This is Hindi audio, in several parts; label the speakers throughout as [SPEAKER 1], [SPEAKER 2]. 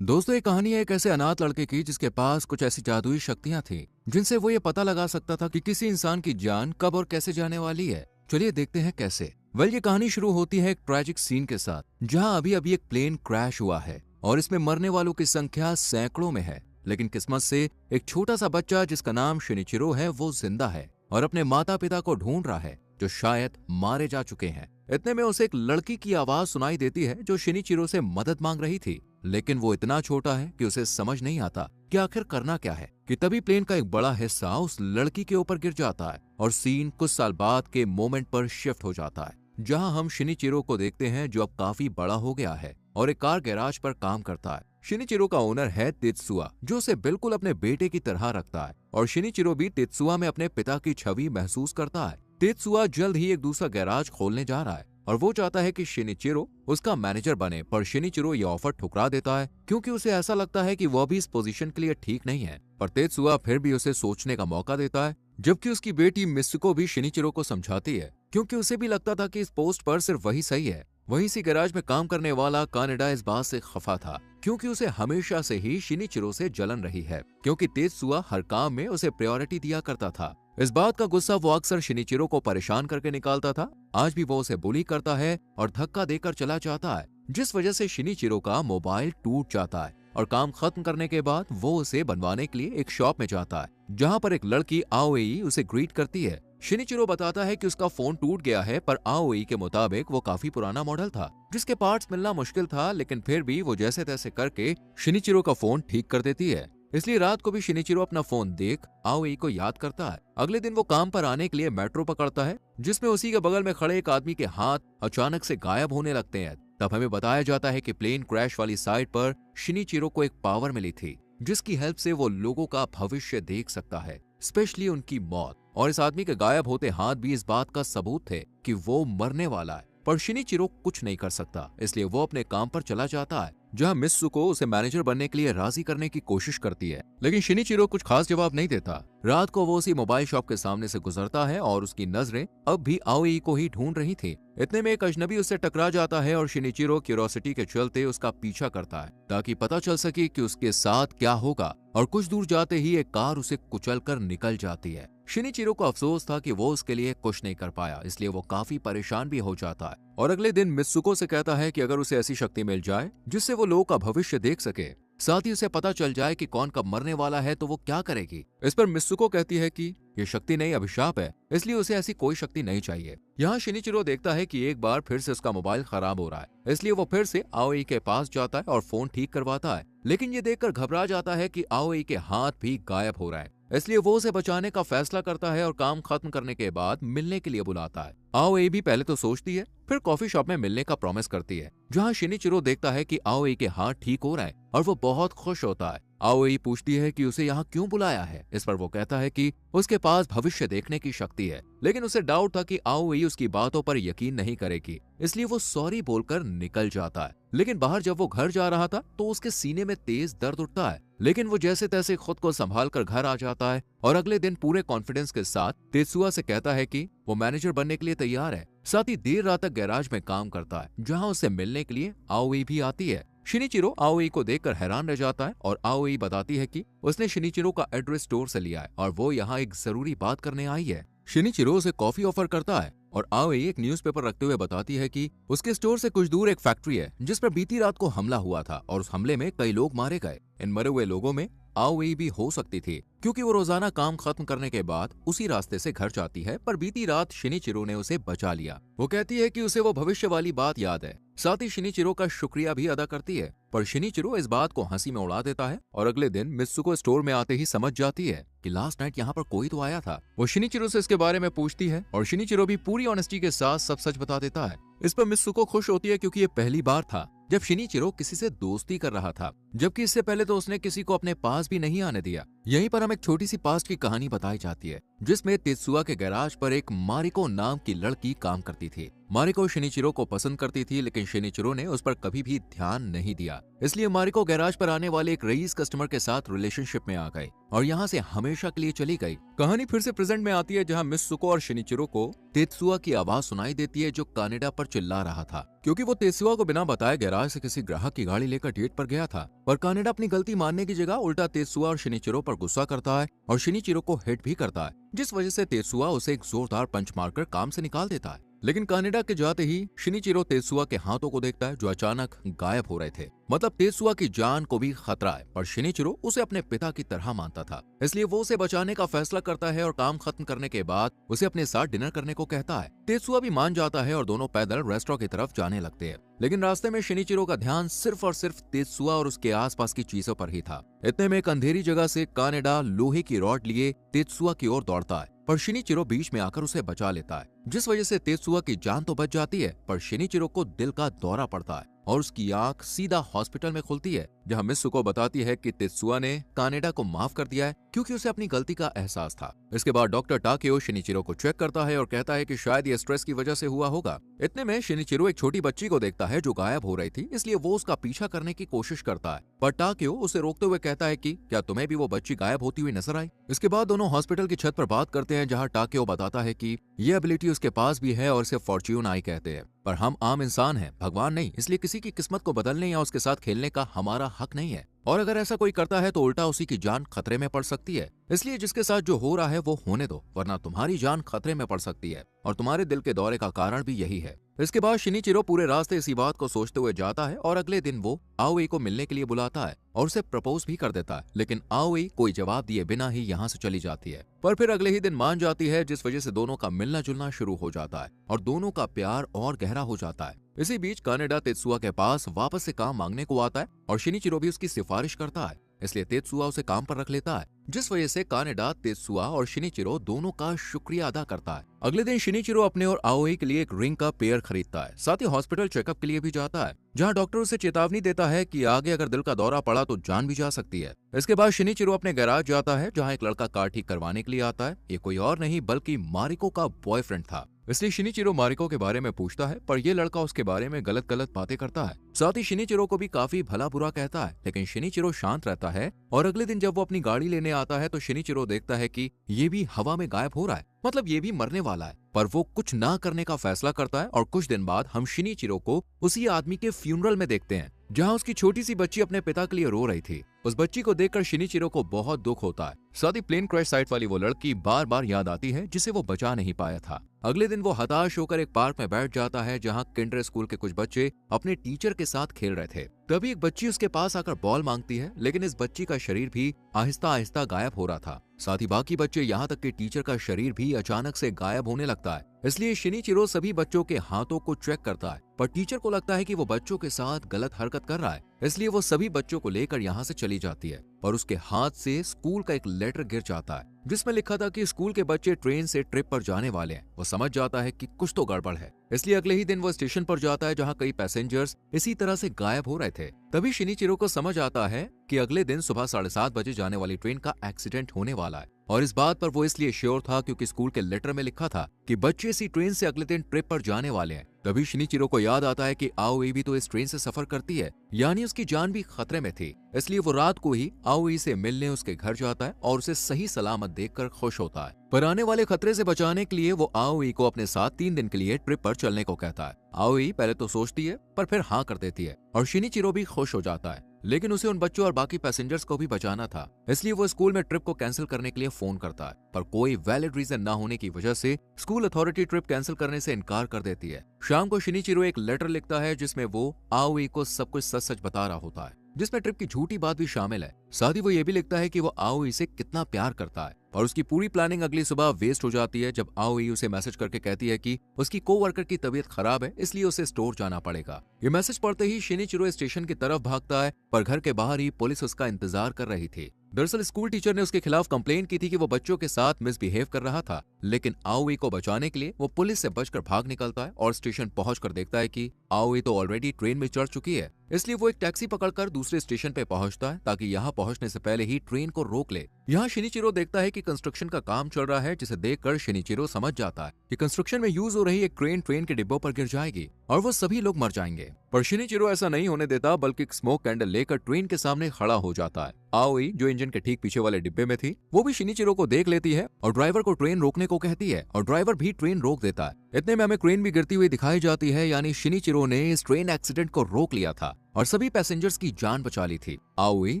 [SPEAKER 1] दोस्तों, ये कहानी है एक ऐसे अनाथ लड़के की जिसके पास कुछ ऐसी जादुई शक्तियां थी जिनसे वो ये पता लगा सकता था कि किसी इंसान की जान कब और कैसे जाने वाली है। चलिए देखते हैं कैसे। ये कहानी शुरू होती है एक ट्रैजिक सीन के साथ, जहां अभी अभी एक प्लेन क्रैश हुआ है और इसमें मरने वालों की संख्या सैकड़ों में है। लेकिन किस्मत से एक छोटा सा बच्चा जिसका नाम शिनिचिरो है वो जिंदा है और अपने माता पिता को ढूंढ रहा है जो शायद मारे जा चुके हैं। इतने में उसे एक लड़की की आवाज सुनाई देती है जो शिनिचिरो से मदद मांग रही थी। लेकिन वो इतना छोटा है कि उसे समझ नहीं आता कि आखिर करना क्या है कि तभी प्लेन का एक बड़ा हिस्सा उस लड़की के ऊपर गिर जाता है और सीन कुछ साल बाद के मोमेंट पर शिफ्ट हो जाता है, जहां हम शिनिचिरो को देखते हैं जो अब काफी बड़ा हो गया है और एक कार गैराज पर काम करता है। शिनिचिरो का ओनर है तेत्सुआ जो उसे बिल्कुल अपने बेटे की तरह रखता है और शिनिचिरो भी तेत्सुआ में अपने पिता की छवि महसूस करता है। तेत्सुआ जल्द ही एक दूसरा गैराज खोलने जा रहा है और वो चाहता है कि शिनिचिरो उसका मैनेजर बने, पर शिनिचिरो ये ऑफर ठुकरा देता है क्योंकि उसे ऐसा लगता है कि वह भी इस पोजीशन के लिए ठीक नहीं है। पर तेत्सुआ फिर भी उसे सोचने का मौका देता है, जबकि उसकी बेटी मित्सुको भी शिनिचिरो को समझाती है क्योंकि उसे भी लगता था कि इस पोस्ट पर सिर्फ वही सही है। वहीं इसी गैराज में काम करने वाला कानेडा इस बात से खफा था क्योंकि उसे हमेशा से ही शिनिचिरो से जलन रही है क्योंकि तेत्सुआ हर काम में उसे प्रायोरिटी दिया करता था। इस बात का गुस्सा वो अक्सर शिनिचिरो को परेशान करके निकालता था। आज भी वो उसे बुली करता है और धक्का देकर चला जाता है, जिस वजह से शिनिचिरो का मोबाइल टूट जाता है और काम खत्म करने के बाद वो उसे बनवाने के लिए एक शॉप में जाता है जहां पर एक लड़की आओई उसे ग्रीट करती है। शिनिचिरो बताता है कि उसका फोन टूट गया है, पर आओई के मुताबिक वो काफी पुराना मॉडल था जिसके पार्ट्स मिलना मुश्किल था, लेकिन फिर भी वो जैसे तैसे करके शिनिचिरो का फोन ठीक कर देती है। इसलिए रात को भी शिनिचिरो अपना फोन देख आओई को याद करता है। अगले दिन वो काम पर आने के लिए मेट्रो पकड़ता है, जिसमें उसी के बगल में खड़े एक आदमी के हाथ अचानक से गायब होने लगते हैं। तब हमें बताया जाता है कि प्लेन क्रैश वाली साइट पर शिनिचिरो को एक पावर मिली थी जिसकी हेल्प से वो लोगों का भविष्य देख सकता है, स्पेशली उनकी मौत। और इस आदमी के गायब होते हाथ भी इस बात का सबूत थे कि वो मरने वाला है। पर शिनिचिरो कुछ नहीं कर सकता, इसलिए वो अपने काम पर चला जाता है जहां मित्सुको उसे मैनेजर बनने के लिए राजी करने की कोशिश करती है। लेकिन शिनिचिरो कुछ खास जवाब नहीं देता। रात को वो उसी मोबाइल शॉप के सामने से गुजरता है और उसकी नजरें अब भी आओई को ही ढूंढ रही थी। इतने में एक अजनबी उससे टकरा जाता है और शिनिचिरो क्यूरियोसिटी के चलते उसका पीछा करता है ताकि पता चल सके कि उसके साथ क्या होगा। और कुछ दूर जाते ही एक कार उसे कुचलकर निकल जाती है। शिनिचिरो को अफसोस था कि वो उसके लिए कुछ नहीं कर पाया, इसलिए वो काफी परेशान भी हो जाता है और अगले दिन मित्सुको से कहता है कि अगर उसे ऐसी शक्ति मिल जाए जिससे वो लोगों का भविष्य देख सके, साथ ही उसे पता चल जाए कि कौन कब मरने वाला है, तो वो क्या करेगी। इस पर मित्सुको कहती है कि ये शक्ति नहीं अभिशाप है, इसलिए उसे ऐसी कोई शक्ति नहीं चाहिए। यहाँ शिनिचिरो देखता है कि एक बार फिर से उसका मोबाइल खराब हो रहा है, इसलिए वो फिर से आओई के पास जाता है और फोन ठीक करवाता है। लेकिन ये देखकर घबरा जाता है कि आओई के हाथ भी गायब हो रहा है, इसलिए वो उसे बचाने का फैसला करता है और काम खत्म करने के बाद मिलने के लिए बुलाता है। आओई भी पहले तो सोचती है, फिर कॉफी शॉप में मिलने का प्रॉमिस करती है, जहाँ शिनिचिरो देखता है कि आओई के हाथ ठीक हो रहा है और वो बहुत खुश होता है। आओई पूछती है कि उसे यहाँ क्यों बुलाया है। इस पर वो कहता है कि उसके पास भविष्य देखने की शक्ति है, लेकिन उसे डाउट था कि आओई उसकी बातों पर यकीन नहीं करेगी, इसलिए वो सॉरी बोलकर निकल जाता है। लेकिन बाहर जब वो घर जा रहा था तो उसके सीने में तेज दर्द उठता है, लेकिन वो जैसे तैसे खुद को संभाल कर घर आ जाता है और अगले दिन पूरे कॉन्फिडेंस के साथ तेत्सुआ से कहता है कि वो मैनेजर बनने के लिए तैयार है। साथ ही देर रात तक गैराज में काम करता है, जहाँ उससे मिलने के लिए आओई भी आती है। शिनिचिरो आओई को देखकर हैरान रह जाता है और आओई बताती है कि उसने शिनिचिरो का एड्रेस स्टोर से लिया है और वो यहाँ एक जरूरी बात करने आई है। शिनिचिरो उसे कॉफी ऑफर करता है और आओई एक न्यूज़पेपर रखते हुए बताती है कि उसके स्टोर से कुछ दूर एक फैक्ट्री है जिस पर बीती रात को हमला हुआ था और उस हमले में कई लोग मारे गए। इन मरे हुए लोगों में आओई भी हो सकती थी क्योंकि वो रोजाना काम खत्म करने के बाद उसी रास्ते से घर जाती है, पर बीती रात शिनिचिरो ने उसे बचा लिया। वो कहती है कि उसे वो भविष्य वाली बात याद है, साथ ही शिनिचिरो का शुक्रिया भी अदा करती है, पर शिनिचिरो इस बात को हंसी में उड़ा देता है और अगले दिन मित्सुको स्टोर में आते ही समझ जाती है कि लास्ट नाइट यहाँ पर कोई तो आया था। वो शिनिचिरो से इसके बारे में पूछती है और शिनिचिरो भी पूरी ऑनेस्टी के साथ सब सच बता देता है। इस पर मित्सुको खुश होती है क्योंकि ये पहली बार था जब शिनिचिरो किसी से दोस्ती कर रहा था, जबकि इससे पहले तो उसने किसी को अपने पास भी नहीं आने दिया। यहीं पर हमें एक छोटी सी पास्ट की कहानी बताई जाती है, जिसमें तेत्सुआ के गैराज पर एक मारिको नाम की लड़की काम करती थी। मारिको शिनिचिरो को पसंद करती थी, लेकिन शिनिचिरो ने उस पर कभी भी ध्यान नहीं दिया। इसलिए मारिको गैराज पर आने वाले एक रईस कस्टमर के साथ रिलेशनशिप में आ गई और यहाँ से हमेशा के लिए चली गई। कहानी फिर से प्रेजेंट में आती है, जहाँ मिस सुको और शिनिचिरो को तेत्सुआ की आवाज सुनाई देती है, जो कानेडा पर चिल्ला रहा था, क्योंकि वो तेत्सुआ को बिना बताए गैराज से किसी ग्राहक की गाड़ी लेकर डेट पर गया था। पर कानेडा अपनी गलती मानने की जगह उल्टा तेत्सुआ और शिनिचिरो पर गुस्सा करता है और शिनिचिरो को हिट भी करता है, जिस वजह से तेत्सुआ उसे एक जोरदार पंच मारकर काम से निकाल देता है। लेकिन कानेडा के जाते ही शिनिचिरो तेत्सुआ के हाथों को देखता है, जो अचानक गायब हो रहे थे। मतलब तेत्सुआ की जान को भी खतरा है, पर शिनिचिरो उसे अपने पिता की तरह मानता था, इसलिए वो उसे बचाने का फैसला करता है और काम खत्म करने के बाद उसे अपने साथ डिनर करने को कहता है। तेत्सुआ भी मान जाता है और दोनों पैदल रेस्टोरेंट की तरफ जाने लगते हैं। लेकिन रास्ते में शिनिचिरो का ध्यान सिर्फ और सिर्फ तेत्सुआ और उसके आसपास की चीजों पर ही था। इतने में एक अंधेरी जगह से कानेडा लोहे की रॉड लिए तेत्सुआ की ओर दौड़ता है, पर शिनिचिरो बीच में आकर उसे बचा लेता है, जिस वजह से तेत्सुआ की जान तो बच जाती है, पर शिनिचिरो को दिल का दौरा पड़ता है और उसकी आंख सीधा हॉस्पिटल में खुलती है, जहां मित्सुको बताती है कि तेत्सुआ ने कानेडा को माफ कर दिया है क्योंकि उसे अपनी गलती का एहसास था। इसके बाद डॉक्टर टाकेओ शिनिचिरो को चेक करता है और कहता है कि शायद ये स्ट्रेस की वजह से हुआ होगा। इतने में शिनिचिरो एक छोटी बच्ची को देखता है जो गायब हो रही थी, इसलिए वो उसका पीछा करने की कोशिश करता है, पर टाकेओ उसे रोकते हुए कहता है कि क्या तुम्हें भी वो बच्ची गायब होती हुई नजर आई। इसके बाद दोनों हॉस्पिटल की छत पर बात करते हैं, जहाँ टाकेओ बताता है कि ये एबिलिटी उसके पास भी है और इसे फॉर्च्यून आई कहते हैं, पर हम आम इंसान हैं, भगवान नहीं, इसलिए किसी की किस्मत को बदलने या उसके साथ खेलने का हमारा हक नहीं है, और अगर ऐसा कोई करता है तो उल्टा उसी की जान खतरे में पड़ सकती है। इसलिए जिसके साथ जो हो रहा है वो होने दो, वरना तुम्हारी जान खतरे में पड़ सकती है, और तुम्हारे दिल के दौरे का कारण भी यही है। इसके बाद शिनिचिरो पूरे रास्ते इसी बात को सोचते हुए जाता है और अगले दिन वो आओई को मिलने के लिए बुलाता है और उसे प्रपोज भी कर देता है, लेकिन आओई कोई जवाब दिए बिना ही यहाँ से चली जाती है। पर फिर अगले ही दिन मान जाती है, जिस वजह से दोनों का मिलना जुलना शुरू हो जाता है और दोनों का प्यार और गहरा हो जाता है। इसी बीच कानेडा तेत्सुआ के पास वापस से काम मांगने को आता है और शिनिचिरो भी उसकी सिफारिश करता है, इसलिए तेत्सुआ उसे काम पर रख लेता है, जिस वजह से कानेडा तेत्सुआ और शिनिचिरो दोनों का शुक्रिया अदा करता है। अगले दिन शिनिचिरो अपने और आओई के लिए एक रिंग का पेयर खरीदता है, साथ ही हॉस्पिटल चेकअप के लिए भी जाता है, जहां डॉक्टर उसे चेतावनी देता है कि आगे अगर दिल का दौरा पड़ा तो जान भी जा सकती है। इसके बाद शिनिचिरो अपने गैराज जाता है, जहां एक लड़का कार ठीक करवाने के लिए आता है। ये कोई और नहीं बल्कि मारिको का बॉयफ्रेंड था, इसलिए शिनिचिरो मारिको के बारे में पूछता है, पर यह लड़का उसके बारे में गलत गलत बातें करता है। साथ ही शिनिचिरो को भी काफी भला बुरा कहता है, लेकिन शिनिचिरो शांत रहता है। और अगले दिन जब वो अपनी गाड़ी लेने आता है तो शिनिचिरो देखता है कि ये भी हवा में गायब हो रहा है, मतलब ये भी मरने वाला है, पर वो कुछ ना करने का फैसला करता है। और कुछ दिन बाद हम शिनिचिरो को उसी आदमी के फ्यूनरल में देखते हैं, जहां उसकी छोटी सी बच्ची अपने पिता के लिए रो रही थी। उस बच्ची को देखकर शिनिचिरो को बहुत दुख होता है। साथ ही प्लेन क्रैश साइट वाली वो लड़की बार बार याद आती है, जिसे वो बचा नहीं पाया था। अगले दिन वो हताश होकर एक पार्क में बैठ जाता है, जहां किंडर स्कूल के कुछ बच्चे अपने टीचर के साथ खेल रहे थे। तभी एक बच्ची उसके पास आकर बॉल मांगती है, लेकिन इस बच्ची का शरीर भी आहिस्ता आहिस्ता गायब हो रहा था। साथ ही बाकी बच्चे, यहाँ तक कि टीचर का शरीर भी अचानक से गायब होने लगता है। इसलिए शिनिचिरो सभी बच्चों के हाथों को चेक करता है, पर टीचर को लगता है कि वो बच्चों के साथ गलत हरकत कर रहा है, इसलिए वो सभी बच्चों को लेकर यहाँ से चली जाती है। और उसके हाथ से स्कूल का एक लेटर गिर जाता है, जिसमें लिखा था कि स्कूल के बच्चे ट्रेन से ट्रिप पर जाने वाले हैं। वो समझ जाता है कि कुछ तो गड़बड़ है, इसलिए अगले ही दिन वो स्टेशन पर जाता है, जहाँ कई पैसेंजर्स इसी तरह से गायब हो रहे थे। तभी शिनिचिरो को समझ आता है कि अगले दिन सुबह 7:30 बजे जाने वाली ट्रेन का एक्सीडेंट होने वाला है, और इस बात पर वो इसलिए श्योर था क्योंकि स्कूल के लेटर में लिखा था कि बच्चे इसी ट्रेन से अगले दिन ट्रिप पर जाने वाले हैं। तभी शिनिचिरो को याद आता है कि आओई भी तो इस ट्रेन से सफर करती है, यानी उसकी जान भी खतरे में थी। इसलिए वो रात को ही आओई से मिलने उसके घर जाता है और उसे सही सलामत देखकर खुश होता है। पर आने वाले खतरे से बचाने के लिए वो आओई को अपने साथ 3 दिन के लिए ट्रिप पर चलने को कहता है। आओई पहले तो सोचती है, पर फिर हाँ कर देती है और शिनिचिरो भी खुश हो जाता है। लेकिन उसे उन बच्चों और बाकी पैसेंजर्स को भी बचाना था, इसलिए वो स्कूल में ट्रिप को कैंसिल करने के लिए फोन करता है, पर कोई वैलिड रीजन ना होने की वजह से स्कूल अथॉरिटी ट्रिप कैंसिल करने से इनकार कर देती है। शाम को शिनिचिरो एक लेटर लिखता है, जिसमें वो आओई को सब कुछ सच सच बता रहा होता है, जिसमें ट्रिप की झूठी बात भी शामिल है। साथ ही वो ये भी लिखता है कि वो आओई से कितना प्यार करता है, और उसकी पूरी प्लानिंग अगली सुबह वेस्ट हो जाती है, जब आओई उसे मैसेज करके कहती है कि उसकी कोवर्कर की तबीयत खराब है, इसलिए उसे स्टोर जाना पड़ेगा। ये मैसेज पढ़ते ही शिनिचिरो स्टेशन की तरफ भागता है, पर घर के बाहर ही पुलिस उसका इंतजार कर रही थी। दरअसल स्कूल टीचर ने उसके खिलाफ कंप्लेन की थी कि वो बच्चों के साथ मिसबिहेव कर रहा था, लेकिन आओई को बचाने के लिए वो पुलिस से बचकर भाग निकलता है और स्टेशन पहुंचकर देखता है कि आओई तो ऑलरेडी ट्रेन में चढ़ चुकी है, इसलिए वो एक टैक्सी पकड़कर दूसरे स्टेशन पे पहुंचता है ताकि यहाँ पहुंचने से पहले ही ट्रेन को रोक ले। यहाँ शिनिचिरो देखता है कि कंस्ट्रक्शन का काम चल रहा है, जिसे देखकर शिनिचिरो समझ जाता है कि कंस्ट्रक्शन में यूज हो रही एक क्रेन ट्रेन के डिब्बों पर गिर जाएगी और वो सभी लोग मर जाएंगे। पर शिनिचिरो ऐसा नहीं होने देता, बल्कि एक स्मोक कैंडल लेकर ट्रेन के सामने खड़ा हो जाता है। आओई, जो इंजन के ठीक पीछे वाले डिब्बे में थी, वो भी शिनिचिरो को देख लेती है और ड्राइवर को ट्रेन रोकने को कहती है और ड्राइवर भी ट्रेन रोक देता है। इतने में हमें क्रेन भी गिरती हुई दिखाई जाती है, यानी शिनिचिरो ने इस ट्रेन एक्सीडेंट को रोक लिया था और सभी पैसेंजर्स की जान बचा ली थी। आओई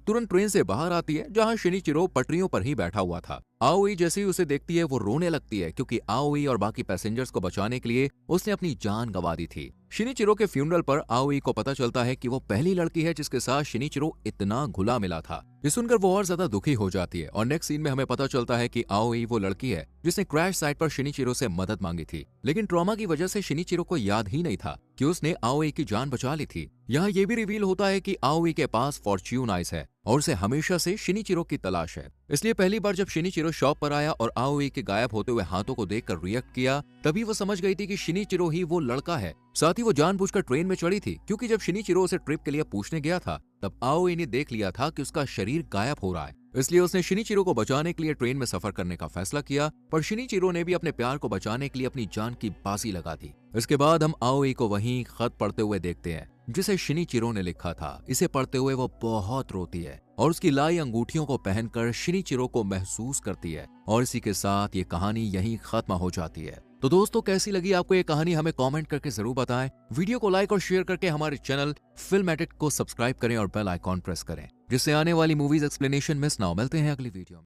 [SPEAKER 1] तुरंत ट्रेन से बाहर आती है, जहां शिनिचिरो पटरियों पर ही बैठा हुआ था। आओई जैसे ही उसे देखती है वो रोने लगती है, क्योंकि आओई और बाकी पैसेंजर्स को बचाने के लिए उसने अपनी जान गंवा दी थी। शिनिचिरो के फ्यूनरल पर आओई को पता चलता है कि वो पहली लड़की है जिसके साथ शिनिचिरो इतना घुला मिला था। ये सुनकर वो और ज्यादा दुखी हो जाती है और नेक्स्ट सीन में हमें पता चलता है कि आओई वो लड़की है जिसने क्रैश साइट पर शिनिचिरो से मदद मांगी थी, लेकिन ट्रॉमा की वजह से शिनिचिरो को याद ही नहीं था कि उसने आओई की जान बचा ली थी। यहाँ ये भी रिवील होता है कि आओई के पास फॉर्च्यून आइज है और उसे हमेशा से शिनिचिरो की तलाश है। इसलिए पहली बार जब शिनिचिरो शॉप पर आया और आओई के गायब होते हुए हाथों को देखकर रिएक्ट किया, तभी वो समझ गई थी कि शिनिचिरो ही वो लड़का है। साथ ही वो जानबूझकर ट्रेन में चढ़ी थी, क्योंकि जब शिनिचिरो उसे ट्रिप के लिए पूछने गया था तब आओई ने देख लिया था कि उसका शरीर गायब हो रहा है। इसलिए उसने शिनिचिरो को बचाने के लिए ट्रेन में सफर करने का फैसला किया, पर शिनिचिरो ने भी अपने प्यार को बचाने के लिए अपनी जान की बाजी लगा दी। इसके बाद हम आओई को वहीं खत पढ़ते हुए देखते हैं जिसे शिनिचिरो ने लिखा था। इसे पढ़ते हुए वो बहुत रोती है और उसकी लाई अंगूठियों को पहनकर शिनिचिरो को महसूस करती है। और इसी के साथ ये कहानी यहीं खत्म हो जाती है। तो दोस्तों, कैसी लगी आपको ये कहानी हमें कमेंट करके जरूर बताएं। वीडियो को लाइक और शेयर करके हमारे चैनल फिल्म एडिक्ट को सब्सक्राइब करें और बेल आइकॉन प्रेस करें, जिससे आने वाली मूवीज एक्सप्लेनेशन मिस ना हो। मिलते हैं अगली वीडियो में।